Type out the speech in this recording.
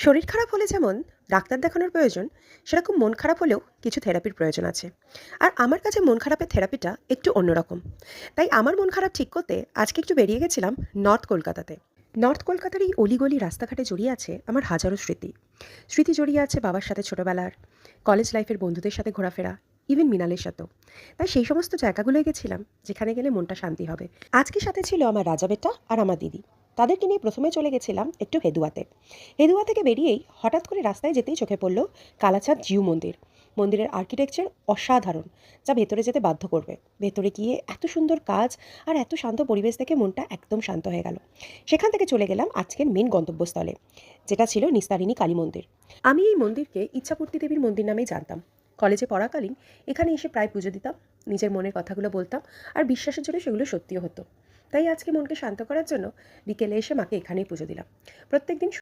শরীর খারাপ হলে যেমন ডাক্তার দেখানোর প্রয়োজন, সেরকম মন খারাপ হলেও কিছু থেরাপির প্রয়োজন আছে। আর আমার কাছে মন খারাপের থেরাপিটা একটু অন্যরকম। তাই আমার মন খারাপ ঠিক করতে আজকে একটু বেরিয়ে গেছিলাম নর্থ কলকাতাতে। নর্থ কলকাতার এই অলিগলি রাস্তাঘাটে জড়িয়ে আছে আমার হাজারো স্মৃতি। স্মৃতি জড়িয়ে আছে বাবার সাথে ছোটোবেলার, কলেজ লাইফের বন্ধুদের সাথে ঘোরাফেরা, ইভেন মিনালের সাথেও। তাই সেই সমস্ত জায়গাগুলোয় গেছিলাম যেখানে গেলে মনটা শান্তি হবে। আজকে সাথে ছিল আমার রাজা বেটা আর আমার দিদি। তাদেরকে নিয়ে প্রথমে চলে গেছিলাম একটু হেদুয়াতে। হেদুয়া থেকে বেরিয়েই হঠাৎ করে রাস্তায় যেতেই চোখে পড়ল কালাচাঁদ জিউ মন্দির। মন্দিরের আর্কিটেকচার অসাধারণ, যা ভেতরে যেতে বাধ্য করবে। ভেতরে গিয়ে এত সুন্দর কাজ আর এত শান্ত পরিবেশ দেখে মনটা একদম শান্ত হয়ে গেল। সেখান থেকে চলে গেলাম আজকের মেন গন্তব্যস্থলে, যেটা ছিল নিস্তারিণী কালী মন্দির। আমি এই মন্দিরকে ইচ্ছাপূর্তি দেবীর মন্দির নামেই জানতাম। কলেজে পড়াকালীন এখানে এসে প্রায় পুজো দিতাম, নিজের মনের কথাগুলো বলতাম, আর বিশ্বাসের জন্য সেগুলো সত্যিও হতো। তাই আজকে মনকে শান্ত করার জন্য বিকেলে এসে মাকে এখানেই পুজো দিলাম। প্রত্যেকদিন